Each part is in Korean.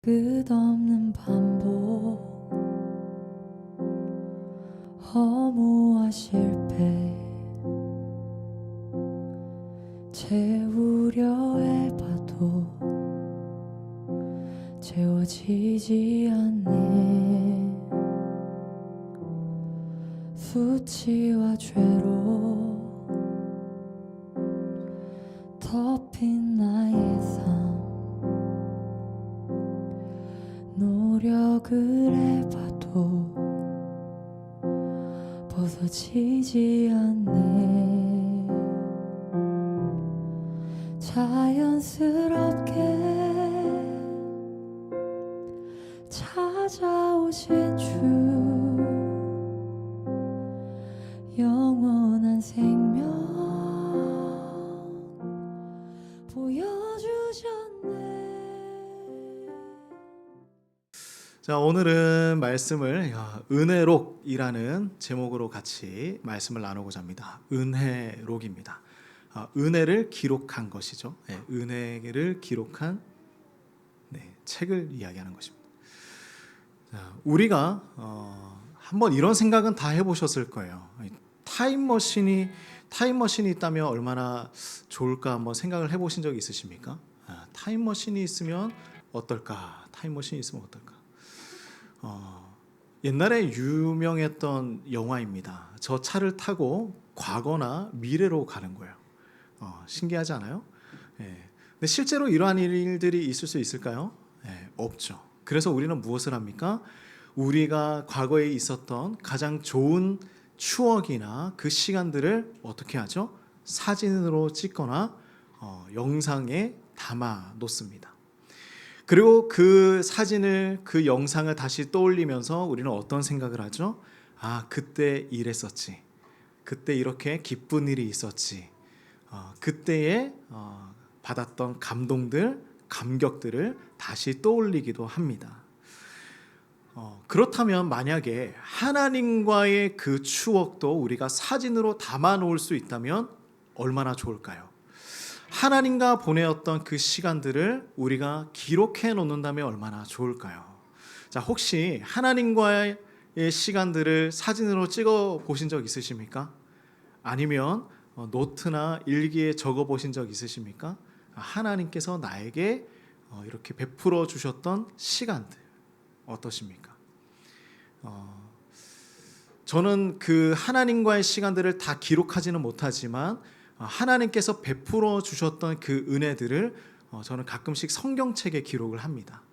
끝없는 반복, 허무와 실패 채우려 해봐도 채워지지 않네. 수치와 죄로 덮인 나의 삶, 노력을 해봐도 벗어지지 않네. 자연스럽게 찾아오신 주, 영원한 생명 보여주셨네. 자, 오늘은 말씀을 은혜록이라는 제목으로 같이 말씀을 나누고자 합니다. 은혜록입니다. 은혜를 기록한 것이죠. 네, 은혜를 기록한 책을 이야기하는 것입니다. 자, 우리가 한번 이런 생각은 다 해보셨을 거예요. 타임머신이 있다면 얼마나 좋을까 한번 생각을 해보신 적이 있으십니까? 타임머신이 있으면 어떨까? 타임머신이 있으면 어떨까? 옛날에 유명했던 영화입니다. 저 차를 타고 과거나 미래로 가는 거예요. 신기하지 않아요? 근데 실제로 이러한 일들이 있을 수 있을까요? 없죠. 그래서 우리는 무엇을 합니까? 우리가 과거에 있었던 가장 좋은 추억이나 그 시간들을 어떻게 하죠? 사진으로 찍거나 영상에 담아 놓습니다. 그리고 그 사진을, 그 영상을 다시 떠올리면서 우리는 어떤 생각을 하죠? 그때 이랬었지. 그때 이렇게 기쁜 일이 있었지. 그때에 받았던 감동들, 감격들을 다시 떠올리기도 합니다. 그렇다면 만약에 하나님과의 그 추억도 우리가 사진으로 담아 놓을 수 있다면 얼마나 좋을까요? 하나님과 보내었던 그 시간들을 우리가 기록해 놓는다면 얼마나 좋을까요? 자, 혹시 하나님과의 시간들을 사진으로 찍어 보신 적 있으십니까? 아니면 노트나 일기에 적어 보신 적 있으십니까? 하나님께서 나에게 이렇게 베풀어 주셨던 시간들 어떠십니까? 저는 그 하나님과의 시간들을 다 기록하지는 못하지만 하나님께서 베풀어 주셨던 그 은혜들을 저는 가끔씩 성경책에 기록을 합니다.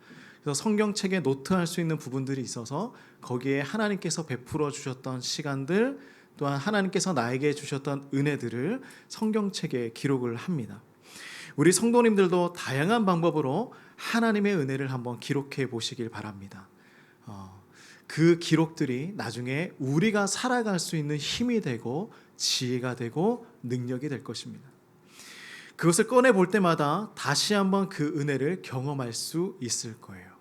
그래서 성경책에 노트할 수 있는 부분들이 있어서 거기에 하나님께서 베풀어 주셨던 시간들, 또한 하나님께서 나에게 주셨던 은혜들을 성경책에 기록을 합니다. 우리 성도님들도 다양한 방법으로 하나님의 은혜를 한번 기록해 보시길 바랍니다. 그 기록들이 나중에 우리가 살아갈 수 있는 힘이 되고 지혜가 되고 능력이 될 것입니다. 그것을 꺼내 볼 때마다 다시 한번 그 은혜를 경험할 수 있을 거예요.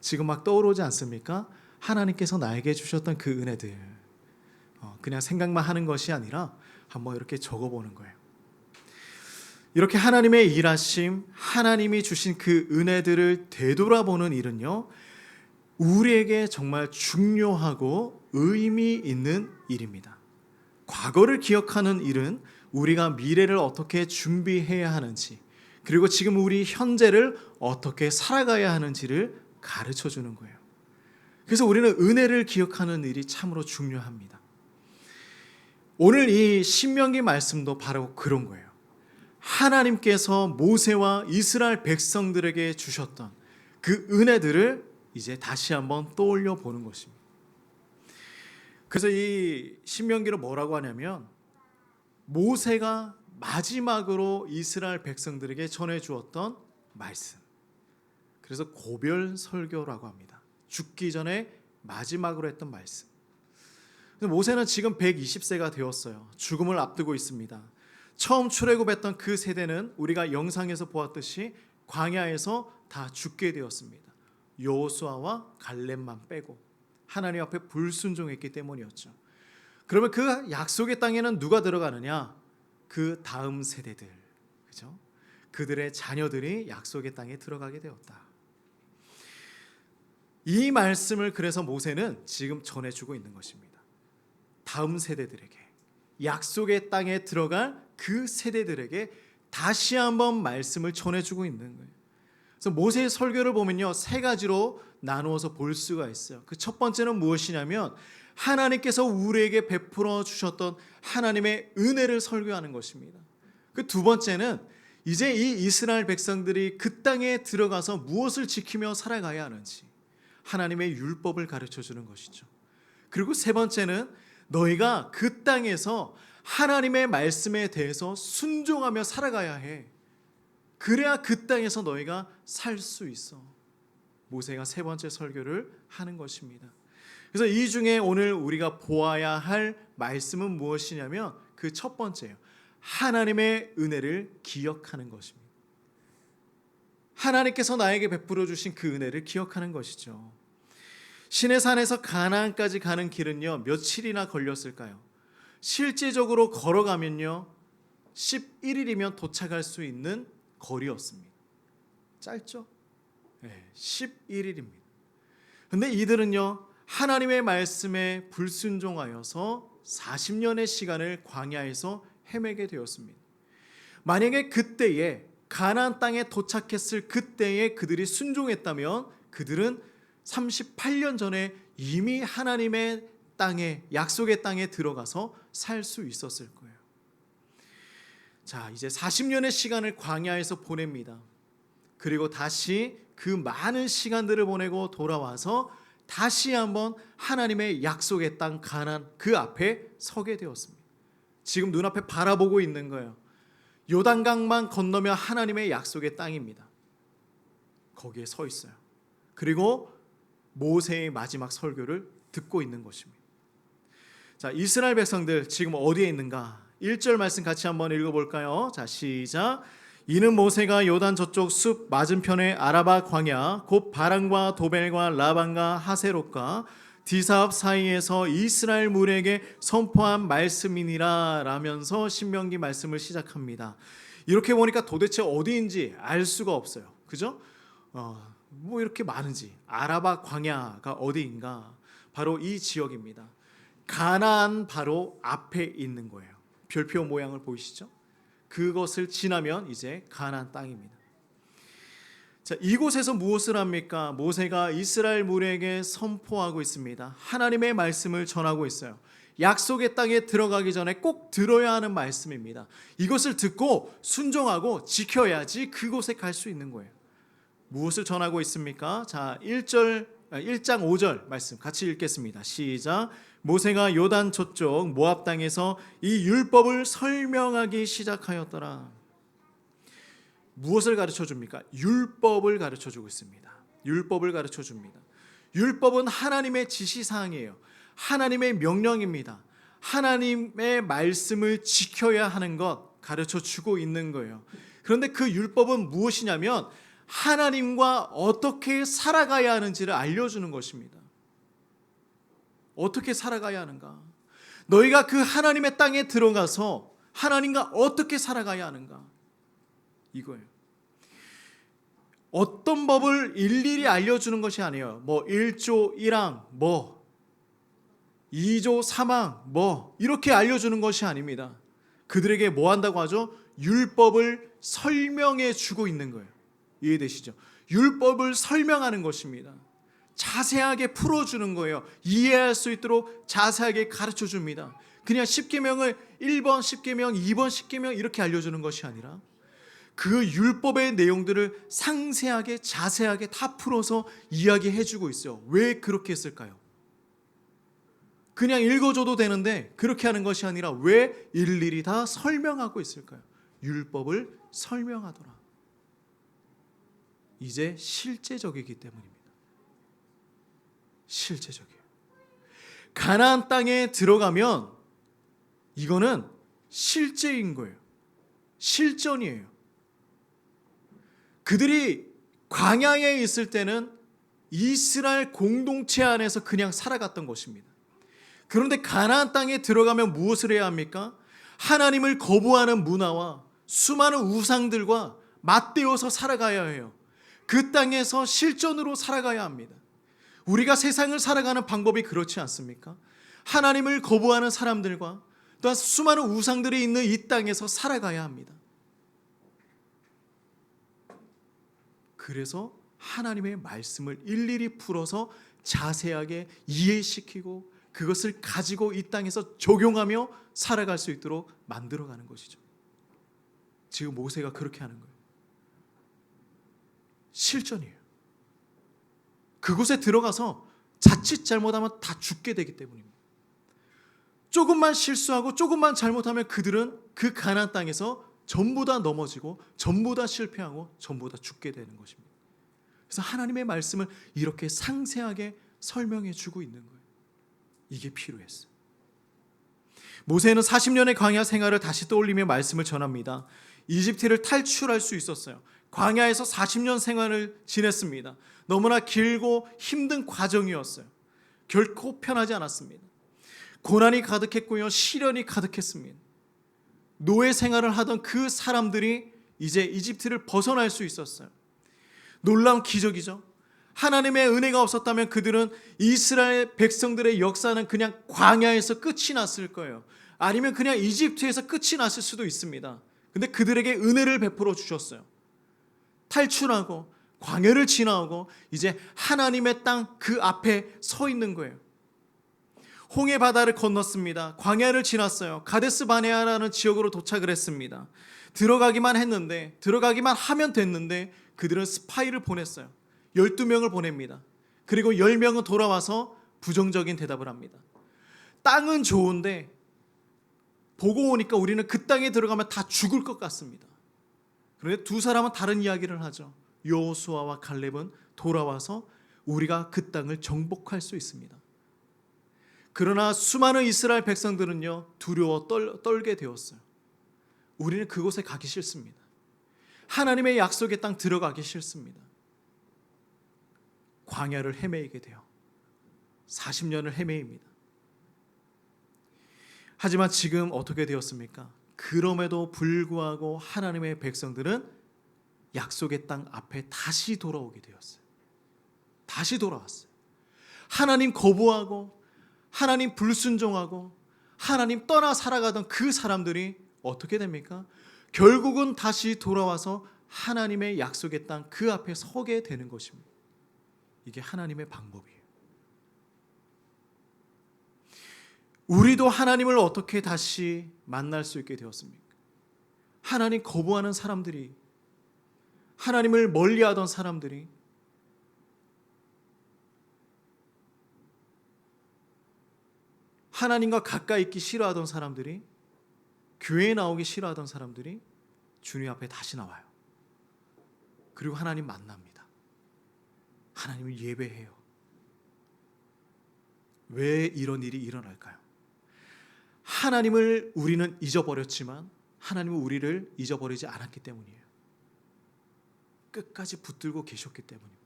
지금 막 떠오르지 않습니까? 하나님께서 나에게 주셨던 그 은혜들, 그냥 생각만 하는 것이 아니라 한번 이렇게 적어보는 거예요. 이렇게 하나님의 일하심, 하나님이 주신 그 은혜들을 되돌아보는 일은요, 우리에게 정말 중요하고 의미 있는 일입니다. 과거를 기억하는 일은 우리가 미래를 어떻게 준비해야 하는지, 그리고 지금 우리 현재를 어떻게 살아가야 하는지를 가르쳐 주는 거예요. 그래서 우리는 은혜를 기억하는 일이 참으로 중요합니다. 오늘 이 신명기 말씀도 바로 그런 거예요. 하나님께서 모세와 이스라엘 백성들에게 주셨던 그 은혜들을 이제 다시 한번 떠올려 보는 것입니다. 그래서 이 신명기를 뭐라고 하냐면, 모세가 마지막으로 이스라엘 백성들에게 전해 주었던 말씀, 그래서 고별 설교라고 합니다. 죽기 전에 마지막으로 했던 말씀. 모세는 지금 120세가 되었어요. 죽음을 앞두고 있습니다. 처음 출애굽했던 그 세대는 우리가 영상에서 보았듯이 광야에서 다 죽게 되었습니다. 여호수아와 갈렙만 빼고 하나님 앞에 불순종했기 때문이었죠. 그러면 그 약속의 땅에는 누가 들어가느냐? 그 다음 세대들, 그죠? 그들의 자녀들이 약속의 땅에 들어가게 되었다. 이 말씀을 그래서 모세는 지금 전해주고 있는 것입니다. 다음 세대들에게, 약속의 땅에 들어갈 그 세대들에게 다시 한번 말씀을 전해주고 있는 거예요. 그래서 모세의 설교를 보면요, 세 가지로 나누어서 볼 수가 있어요. 그 첫 번째는 무엇이냐면 하나님께서 우리에게 베풀어 주셨던 하나님의 은혜를 설교하는 것입니다. 그 두 번째는 이제 이 이스라엘 백성들이 그 땅에 들어가서 무엇을 지키며 살아가야 하는지 하나님의 율법을 가르쳐 주는 것이죠. 그리고 세 번째는 너희가 그 땅에서 하나님의 말씀에 대해서 순종하며 살아가야 해. 그래야 그 땅에서 너희가 살 수 있어. 모세가 세 번째 설교를 하는 것입니다. 그래서 이 중에 오늘 우리가 보아야 할 말씀은 무엇이냐면 그 첫 번째예요. 하나님의 은혜를 기억하는 것입니다. 하나님께서 나에게 베풀어 주신 그 은혜를 기억하는 것이죠. 시내산에서 가나안까지 가는 길은요, 며칠이나 걸렸을까요? 실제적으로 걸어가면요 11일이면 도착할 수 있는 거리였습니다. 짧죠? 네, 11일입니다. 근데 이들은요 하나님의 말씀에 불순종하여서 40년의 시간을 광야에서 헤매게 되었습니다. 만약에 그때에 가나안 땅에 도착했을 그때에 그들이 순종했다면 그들은 38년 전에 이미 하나님의 땅에, 약속의 땅에 들어가서 살 수 있었을 거예요. 자, 이제 40년의 시간을 광야에서 보냅니다. 그리고 다시 그 많은 시간들을 보내고 돌아와서 다시 한번 하나님의 약속의 땅 가나안 그 앞에 서게 되었습니다. 지금 눈앞에 바라보고 있는 거예요. 요단강만 건너면 하나님의 약속의 땅입니다. 거기에 서 있어요. 그리고 모세의 마지막 설교를 듣고 있는 것입니다. 자, 이스라엘 백성들 지금 어디에 있는가? 1절 말씀 같이 한번 읽어볼까요? 자, 시작. 이는 모세가 요단 저쪽 숲 맞은편의 아라바 광야 곧 바란과 도벨과 라반과 하세롯과 디사합 사이에서 이스라엘 무리에게 선포한 말씀이니라 라면서 신명기 말씀을 시작합니다. 이렇게 보니까 도대체 어디인지 알 수가 없어요. 그죠? 뭐 이렇게 많은지. 아라바 광야가 어디인가? 바로 이 지역입니다. 가나안 바로 앞에 있는 거예요. 별표 모양을 보이시죠? 그것을 지나면 이제 가나안 땅입니다. 자, 이곳에서 무엇을 합니까? 모세가 이스라엘 무리에게 선포하고 있습니다. 하나님의 말씀을 전하고 있어요. 약속의 땅에 들어가기 전에 꼭 들어야 하는 말씀입니다. 이것을 듣고 순종하고 지켜야지 그곳에 갈 수 있는 거예요. 무엇을 전하고 있습니까? 자, 1장 5절 말씀 같이 읽겠습니다. 시작. 모세가 요단 저쪽 모압 땅에서 이 율법을 설명하기 시작하였더라. 무엇을 가르쳐 줍니까? 율법을 가르쳐 주고 있습니다. 율법을 가르쳐 줍니다. 율법은 하나님의 지시사항이에요. 하나님의 명령입니다. 하나님의 말씀을 지켜야 하는 것 가르쳐 주고 있는 거예요. 그런데 그 율법은 무엇이냐면 하나님과 어떻게 살아가야 하는지를 알려주는 것입니다. 어떻게 살아가야 하는가? 너희가 그 하나님의 땅에 들어가서 하나님과 어떻게 살아가야 하는가? 이거예요. 어떤 법을 일일이 알려주는 것이 아니에요. 뭐 1조 1항, 뭐 2조 3항, 뭐 이렇게 알려주는 것이 아닙니다. 그들에게 뭐 한다고 하죠? 율법을 설명해 주고 있는 거예요. 이해되시죠? 율법을 설명하는 것입니다. 자세하게 풀어주는 거예요. 이해할 수 있도록 자세하게 가르쳐 줍니다. 그냥 10계명을 1번 10계명, 2번 10계명 이렇게 알려주는 것이 아니라 그 율법의 내용들을 상세하게 자세하게 다 풀어서 이야기해 주고 있어요. 왜 그렇게 했을까요? 그냥 읽어줘도 되는데 그렇게 하는 것이 아니라 왜 일일이 다 설명하고 있을까요? 율법을 설명하더라. 이제 실제적이기 때문입니다. 실제적이에요. 가나안 땅에 들어가면 이거는 실제인 거예요. 실전이에요. 그들이 광야에 있을 때는 이스라엘 공동체 안에서 그냥 살아갔던 것입니다. 그런데 가나안 땅에 들어가면 무엇을 해야 합니까? 하나님을 거부하는 문화와 수많은 우상들과 맞대어서 살아가야 해요. 그 땅에서 실전으로 살아가야 합니다. 우리가 세상을 살아가는 방법이 그렇지 않습니까? 하나님을 거부하는 사람들과 또한 수많은 우상들이 있는 이 땅에서 살아가야 합니다. 그래서 하나님의 말씀을 일일이 풀어서 자세하게 이해시키고 그것을 가지고 이 땅에서 적용하며 살아갈 수 있도록 만들어가는 것이죠. 지금 모세가 그렇게 하는 거예요. 실전이에요. 그곳에 들어가서 자칫 잘못하면 다 죽게 되기 때문입니다. 조금만 실수하고 조금만 잘못하면 그들은 그 가나안 땅에서 전부 다 넘어지고 전부 다 실패하고 전부 다 죽게 되는 것입니다. 그래서 하나님의 말씀을 이렇게 상세하게 설명해 주고 있는 거예요. 이게 필요했어요. 모세는 40년의 광야 생활을 다시 떠올리며 말씀을 전합니다. 이집트를 탈출할 수 있었어요. 광야에서 40년 생활을 지냈습니다. 너무나 길고 힘든 과정이었어요. 결코 편하지 않았습니다. 고난이 가득했고요, 시련이 가득했습니다. 노예 생활을 하던 그 사람들이 이제 이집트를 벗어날 수 있었어요. 놀라운 기적이죠. 하나님의 은혜가 없었다면 그들은 이스라엘 백성들의 역사는 그냥 광야에서 끝이 났을 거예요. 아니면 그냥 이집트에서 끝이 났을 수도 있습니다. 근데 그들에게 은혜를 베풀어 주셨어요. 탈출하고 광야를 지나오고 이제 하나님의 땅 그 앞에 서 있는 거예요. 홍해 바다를 건넜습니다. 광야를 지났어요. 가데스 바네아라는 지역으로 도착을 했습니다. 들어가기만 하면 됐는데 그들은 스파이를 보냈어요. 12명을 보냅니다. 그리고 10명은 돌아와서 부정적인 대답을 합니다. 땅은 좋은데 보고 오니까 우리는 그 땅에 들어가면 다 죽을 것 같습니다. 그런데 두 사람은 다른 이야기를 하죠. 여호수아와 갈렙은 돌아와서 우리가 그 땅을 정복할 수 있습니다. 그러나 수많은 이스라엘 백성들은요, 두려워 떨게 되었어요. 우리는 그곳에 가기 싫습니다. 하나님의 약속의 땅 들어가기 싫습니다. 광야를 헤매게 돼요. 40년을 헤매입니다. 하지만 지금 어떻게 되었습니까? 그럼에도 불구하고 하나님의 백성들은 약속의 땅 앞에 다시 돌아오게 되었어요. 다시 돌아왔어요. 하나님 거부하고 하나님 불순종하고 하나님 떠나 살아가던 그 사람들이 어떻게 됩니까? 결국은 다시 돌아와서 하나님의 약속의 땅 그 앞에 서게 되는 것입니다. 이게 하나님의 방법이에요. 우리도 하나님을 어떻게 다시 만날 수 있게 되었습니까? 하나님 거부하는 사람들이, 하나님을 멀리하던 사람들이 하나님과 가까이 있기 싫어하던 사람들이, 교회에 나오기 싫어하던 사람들이 주님 앞에 다시 나와요. 그리고 하나님 만납니다. 하나님을 예배해요. 왜 이런 일이 일어날까요? 하나님을 우리는 잊어버렸지만 하나님은 우리를 잊어버리지 않았기 때문이에요. 끝까지 붙들고 계셨기 때문입니다.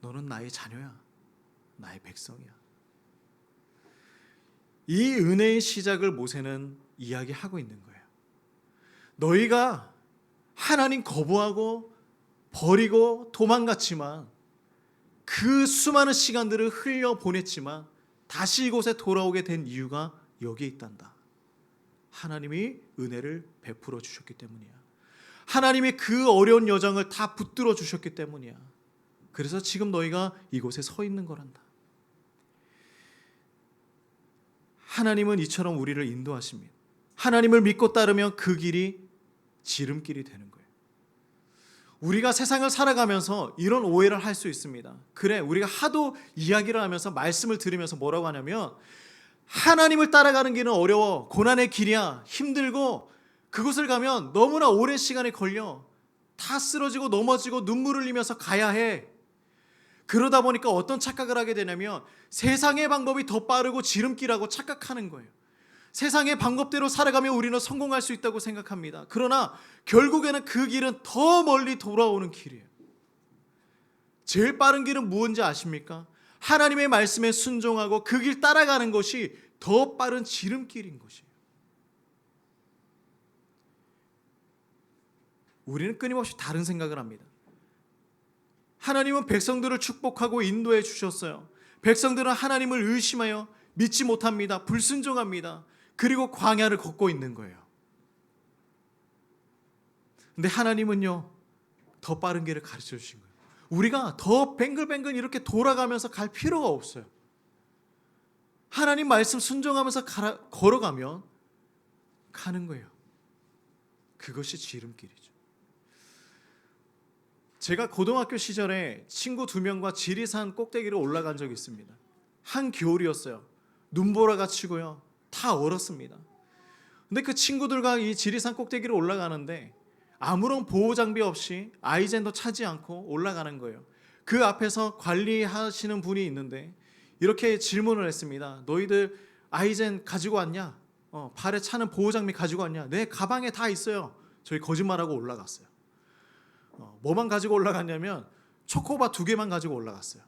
너는 나의 자녀야. 나의 백성이야. 이 은혜의 시작을 모세는 이야기하고 있는 거예요. 너희가 하나님 거부하고 버리고 도망갔지만 그 수많은 시간들을 흘려보냈지만 다시 이곳에 돌아오게 된 이유가 여기에 있단다. 하나님이 은혜를 베풀어 주셨기 때문이야. 하나님이 그 어려운 여정을 다 붙들어 주셨기 때문이야. 그래서 지금 너희가 이곳에 서 있는 거란다. 하나님은 이처럼 우리를 인도하십니다. 하나님을 믿고 따르면 그 길이 지름길이 되는 거예요. 우리가 세상을 살아가면서 이런 오해를 할 수 있습니다. 그래, 우리가 하도 이야기를 하면서 말씀을 들으면서 뭐라고 하냐면 하나님을 따라가는 길은 어려워, 고난의 길이야, 힘들고 그곳을 가면 너무나 오랜 시간이 걸려, 다 쓰러지고 넘어지고 눈물을 흘리면서 가야 해. 그러다 보니까 어떤 착각을 하게 되냐면 세상의 방법이 더 빠르고 지름길하고 착각하는 거예요. 세상의 방법대로 살아가면 우리는 성공할 수 있다고 생각합니다. 그러나 결국에는 그 길은 더 멀리 돌아오는 길이에요. 제일 빠른 길은 무엇인지 아십니까? 하나님의 말씀에 순종하고 그 길 따라가는 것이 더 빠른 지름길인 것이에요. 우리는 끊임없이 다른 생각을 합니다. 하나님은 백성들을 축복하고 인도해 주셨어요. 백성들은 하나님을 의심하여 믿지 못합니다. 불순종합니다. 그리고 광야를 걷고 있는 거예요. 근데 하나님은요, 더 빠른 길을 가르쳐 주신 거예요. 우리가 더 뱅글뱅글 이렇게 돌아가면서 갈 필요가 없어요. 하나님 말씀 순종하면서 걸어가면 가는 거예요. 그것이 지름길이죠. 제가 고등학교 시절에 친구 2명과 지리산 꼭대기를 올라간 적이 있습니다. 한 겨울이었어요. 눈보라가 치고요. 다 얼었습니다. 근데 그 친구들과 이 지리산 꼭대기를 올라가는데 아무런 보호 장비 없이 아이젠도 차지 않고 올라가는 거예요. 그 앞에서 관리하시는 분이 있는데 이렇게 질문을 했습니다. 너희들 아이젠 가지고 왔냐? 발에 차는 보호 장비 가지고 왔냐? 네, 가방에 다 있어요. 저희 거짓말하고 올라갔어요. 뭐만 가지고 올라갔냐면 초코바 2개만 가지고 올라갔어요.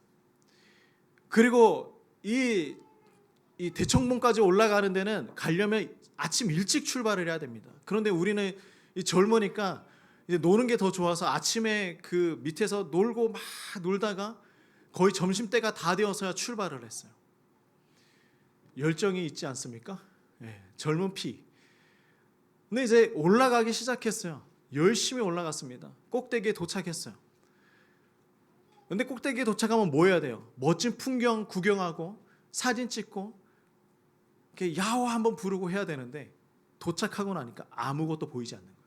그리고 이 대청봉까지 올라가는 데는 가려면 아침 일찍 출발을 해야 됩니다. 그런데 우리는 젊으니까 이제 노는 게 더 좋아서 아침에 그 밑에서 놀고 막 놀다가 거의 점심때가 다 되어서야 출발을 했어요. 열정이 있지 않습니까? 네, 젊은 피. 근데 이제 올라가기 시작했어요. 열심히 올라갔습니다. 꼭대기에 도착했어요. 근데 꼭대기에 도착하면 뭐 해야 돼요? 멋진 풍경 구경하고 사진 찍고 이렇게 야호 한번 부르고 해야 되는데 도착하고 나니까 아무것도 보이지 않는 거예요.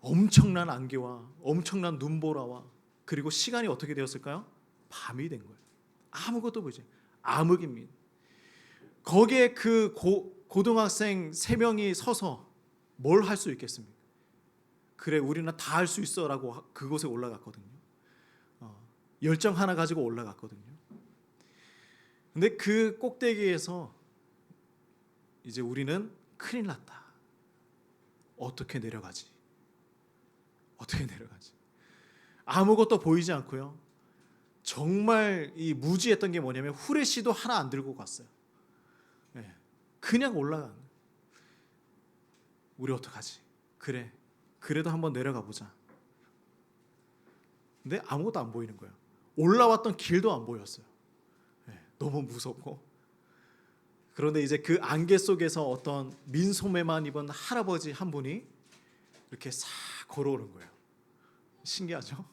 엄청난 안개와 엄청난 눈보라와 그리고 시간이 어떻게 되었을까요? 밤이 된 거예요. 아무것도 보이지 않아요. 암흑입니다. 거기에 그 고등학생 3명이 서서 뭘 할 수 있겠습니까? 그래, 우리는 다 할 수 있어 라고 그곳에 올라갔거든요. 열정 하나 가지고 올라갔거든요. 근데 그 꼭대기에서 이제 우리는 큰일 났다. 어떻게 내려가지? 어떻게 내려가지? 아무것도 보이지 않고요. 정말 이 무지했던 게 뭐냐면 후레쉬도 하나 안 들고 갔어요. 네, 그냥 올라가는 거예요. 우리 어떡하지? 그래, 그래도 한번 내려가 보자. 근데 아무것도 안 보이는 거예요. 올라왔던 길도 안 보였어요. 네, 너무 무섭고. 그런데 이제 그 안개 속에서 어떤 민소매만 입은 할아버지 한 분이 이렇게 싹 걸어오는 거예요. 신기하죠?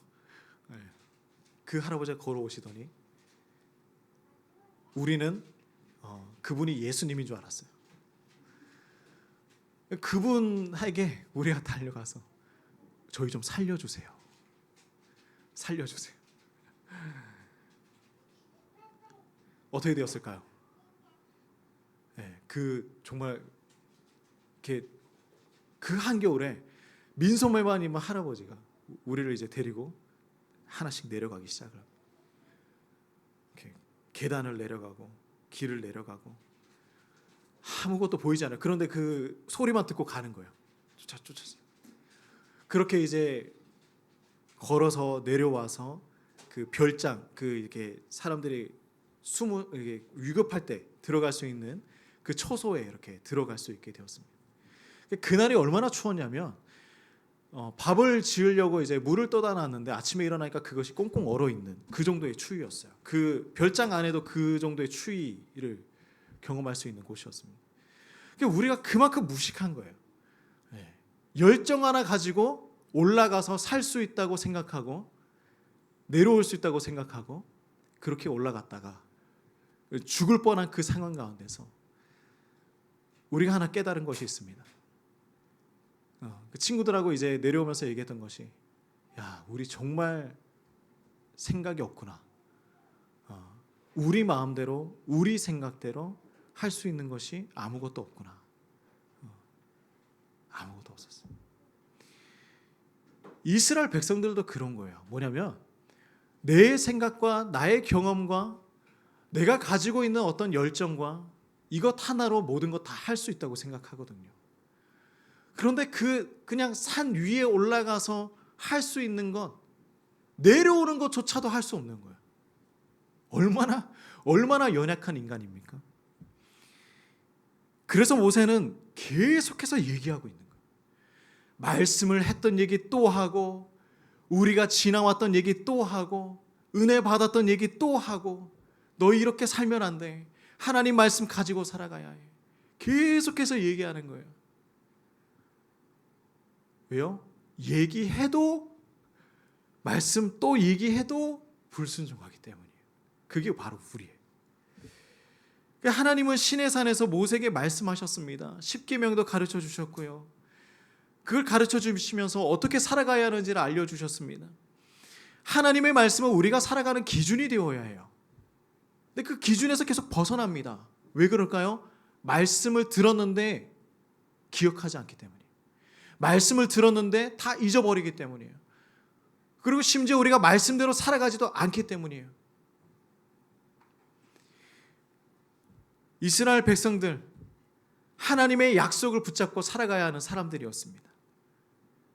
네. 그 할아버지가 걸어오시더니 우리는 그분이 예수님인 줄 알았어요. 그분에게 우리가 달려가서 저희 좀 살려주세요. 살려주세요. 어떻게 되었을까요? 네, 정말 이렇게 그 한겨울에 민소매만 입은 할아버지가 우리를 이제 데리고 하나씩 내려가기 시작을 합니다. 이렇게 계단을 내려가고 길을 내려가고 아무것도 보이지 않아요. 그런데 그 소리만 듣고 가는 거예요. 쫓았어요. 그렇게 이제 걸어서 내려와서 그 별장, 이렇게 사람들이 이렇게 위급할 때 들어갈 수 있는 그 초소에 이렇게 들어갈 수 있게 되었습니다. 그날이 얼마나 추웠냐면 밥을 지으려고 이제 물을 떠다 놨는데 아침에 일어나니까 그것이 꽁꽁 얼어 있는 그 정도의 추위였어요. 그 별장 안에도 그 정도의 추위를 경험할 수 있는 곳이었습니다. 그러니까 우리가 그만큼 무식한 거예요. 네. 열정 하나 가지고 올라가서 살 수 있다고 생각하고 내려올 수 있다고 생각하고 그렇게 올라갔다가 죽을 뻔한 그 상황 가운데서 우리가 하나 깨달은 것이 있습니다. 그 친구들하고 이제 내려오면서 얘기했던 것이, 야, 우리 정말 생각이 없구나. 우리 마음대로, 우리 생각대로 할 수 있는 것이 아무것도 없구나. 아무것도 없었어요. 이스라엘 백성들도 그런 거예요. 뭐냐면 내 생각과 나의 경험과 내가 가지고 있는 어떤 열정과 이것 하나로 모든 것 다 할 수 있다고 생각하거든요. 그런데 그냥 산 위에 올라가서 할 수 있는 것, 내려오는 것조차도 할 수 없는 거예요. 얼마나 연약한 인간입니까? 그래서 모세는 계속해서 얘기하고 있는 거예요. 말씀을 했던 얘기 또 하고 우리가 지나왔던 얘기 또 하고 은혜 받았던 얘기 또 하고 너희 이렇게 살면 안 돼. 하나님 말씀 가지고 살아가야 해. 계속해서 얘기하는 거예요. 왜요? 얘기해도 말씀 또 얘기해도 불순종하기 때문이에요. 그게 바로 우리예요. 하나님은 시내산에서 모세에게 말씀하셨습니다. 십계명도 가르쳐 주셨고요. 그걸 가르쳐 주시면서 어떻게 살아가야 하는지를 알려주셨습니다. 하나님의 말씀은 우리가 살아가는 기준이 되어야 해요. 근데 그 기준에서 계속 벗어납니다. 왜 그럴까요? 말씀을 들었는데 기억하지 않기 때문이에요. 말씀을 들었는데 다 잊어버리기 때문이에요. 그리고 심지어 우리가 말씀대로 살아가지도 않기 때문이에요. 이스라엘 백성들, 하나님의 약속을 붙잡고 살아가야 하는 사람들이었습니다.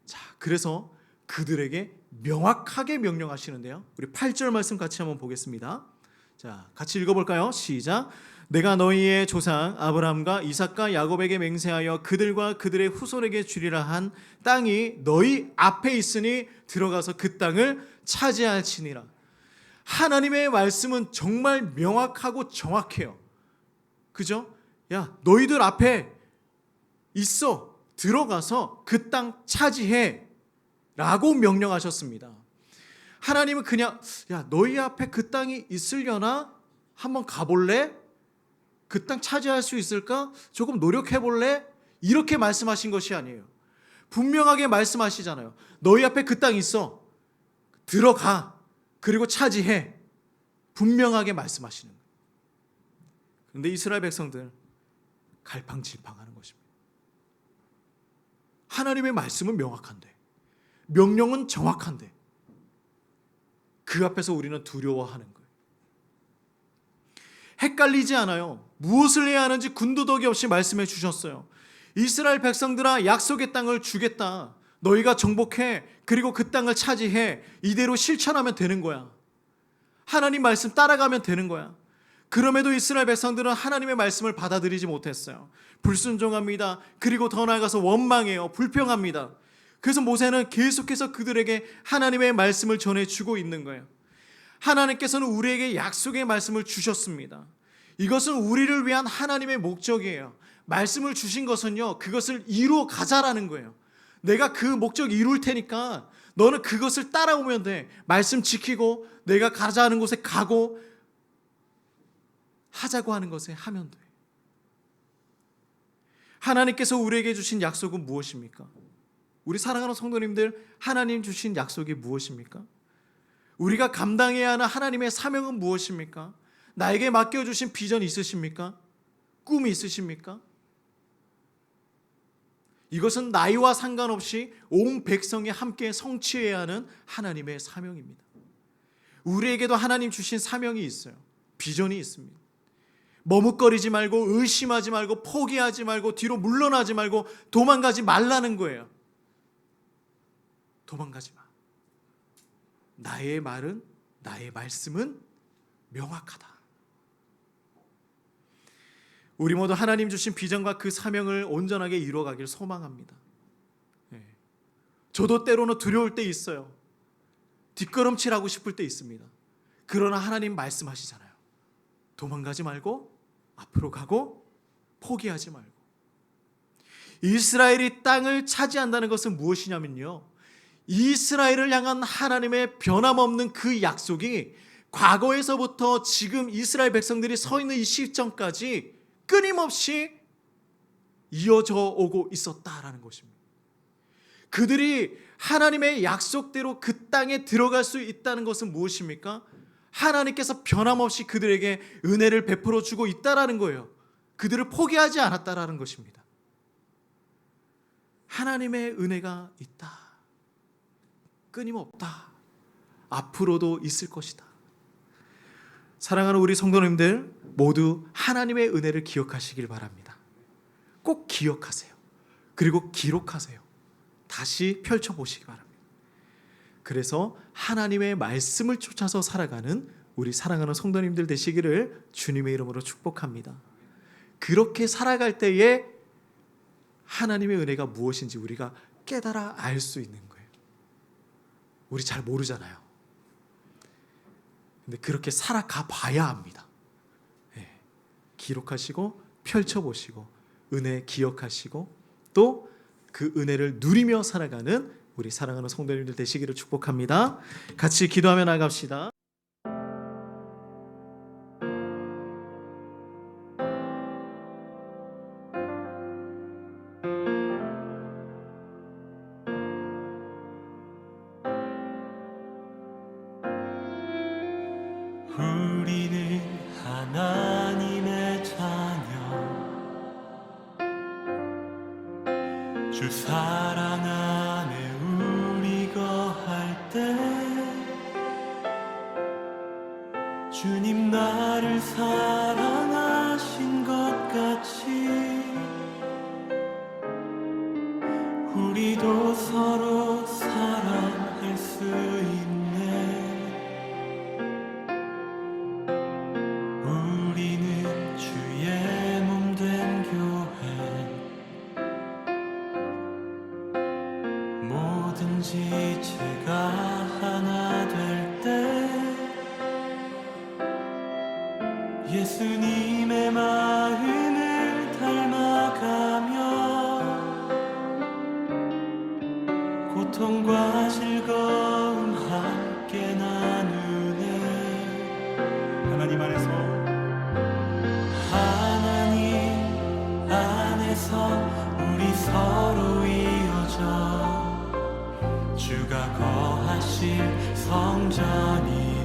자, 그래서 그들에게 명확하게 명령하시는데요. 우리 8절 말씀 같이 한번 보겠습니다. 자, 같이 읽어볼까요? 시작. 내가 너희의 조상 아브라함과 이삭과 야곱에게 맹세하여 그들과 그들의 후손에게 주리라 한 땅이 너희 앞에 있으니 들어가서 그 땅을 차지할지니라. 하나님의 말씀은 정말 명확하고 정확해요. 그죠? 야, 너희들 앞에 있어. 들어가서 그 땅 차지해. 라고 명령하셨습니다. 하나님은 그냥 야, 너희 앞에 그 땅이 있으려나? 한번 가볼래? 그 땅 차지할 수 있을까? 조금 노력해볼래? 이렇게 말씀하신 것이 아니에요. 분명하게 말씀하시잖아요. 너희 앞에 그 땅 있어. 들어가. 그리고 차지해. 분명하게 말씀하시는 거예요. 그런데 이스라엘 백성들 갈팡질팡하는 것입니다. 하나님의 말씀은 명확한데, 명령은 정확한데 그 앞에서 우리는 두려워하는 거예요. 헷갈리지 않아요. 무엇을 해야 하는지 군더더기 없이 말씀해 주셨어요. 이스라엘 백성들아, 약속의 땅을 주겠다. 너희가 정복해. 그리고 그 땅을 차지해. 이대로 실천하면 되는 거야. 하나님 말씀 따라가면 되는 거야. 그럼에도 이스라엘 백성들은 하나님의 말씀을 받아들이지 못했어요. 불순종합니다. 그리고 더 나아가서 원망해요. 불평합니다. 그래서 모세는 계속해서 그들에게 하나님의 말씀을 전해주고 있는 거예요. 하나님께서는 우리에게 약속의 말씀을 주셨습니다. 이것은 우리를 위한 하나님의 목적이에요. 말씀을 주신 것은요, 그것을 이루어 가자라는 거예요. 내가 그 목적 이룰 테니까 너는 그것을 따라오면 돼. 말씀 지키고 내가 가자 하는 곳에 가고 하자고 하는 것에 하면 돼. 하나님께서 우리에게 주신 약속은 무엇입니까? 우리 사랑하는 성도님들, 하나님 주신 약속이 무엇입니까? 우리가 감당해야 하는 하나님의 사명은 무엇입니까? 나에게 맡겨주신 비전이 있으십니까? 꿈이 있으십니까? 이것은 나이와 상관없이 온 백성이 함께 성취해야 하는 하나님의 사명입니다. 우리에게도 하나님 주신 사명이 있어요. 비전이 있습니다. 머뭇거리지 말고 의심하지 말고 포기하지 말고 뒤로 물러나지 말고 도망가지 말라는 거예요. 도망가지 마. 나의 말은, 나의 말씀은 명확하다. 우리 모두 하나님 주신 비전과 그 사명을 온전하게 이루어가길 소망합니다. 저도 때로는 두려울 때 있어요. 뒷걸음질하고 싶을 때 있습니다. 그러나 하나님 말씀하시잖아요. 도망가지 말고 앞으로 가고 포기하지 말고. 이스라엘이 땅을 차지한다는 것은 무엇이냐면요, 이스라엘을 향한 하나님의 변함없는 그 약속이 과거에서부터 지금 이스라엘 백성들이 서 있는 이 시점까지 끊임없이 이어져 오고 있었다라는 것입니다. 그들이 하나님의 약속대로 그 땅에 들어갈 수 있다는 것은 무엇입니까? 하나님께서 변함없이 그들에게 은혜를 베풀어 주고 있다라는 거예요. 그들을 포기하지 않았다라는 것입니다. 하나님의 은혜가 있다. 끊임없다. 앞으로도 있을 것이다. 사랑하는 우리 성도님들 모두 하나님의 은혜를 기억하시길 바랍니다. 꼭 기억하세요. 그리고 기록하세요. 다시 펼쳐보시기 바랍니다. 그래서 하나님의 말씀을 쫓아서 살아가는 우리 사랑하는 성도님들 되시기를 주님의 이름으로 축복합니다. 그렇게 살아갈 때에 하나님의 은혜가 무엇인지 우리가 깨달아 알 수 있는 거예요. 우리 잘 모르잖아요. 근데 그렇게 살아가 봐야 합니다. 예. 기록하시고 펼쳐보시고 은혜 기억하시고 또 그 은혜를 누리며 살아가는 우리 사랑하는 성도님들 되시기를 축복합니다. 같이 기도하며 나갑시다. 우리는 하나님의 자녀, 주 사랑 안에 우리 거할 때 주님 나를 사랑하신 것 같이 우리도 서로 사랑할 수 있네. 우리는 주의 몸 된 교회, 뭐든지 제가 하나 될 때 예수님의 마음을 닮아가며 고통과 즐거움 함께 나누네. 하나님 안에서 우리 서로 이어져 주가 거하실 성전이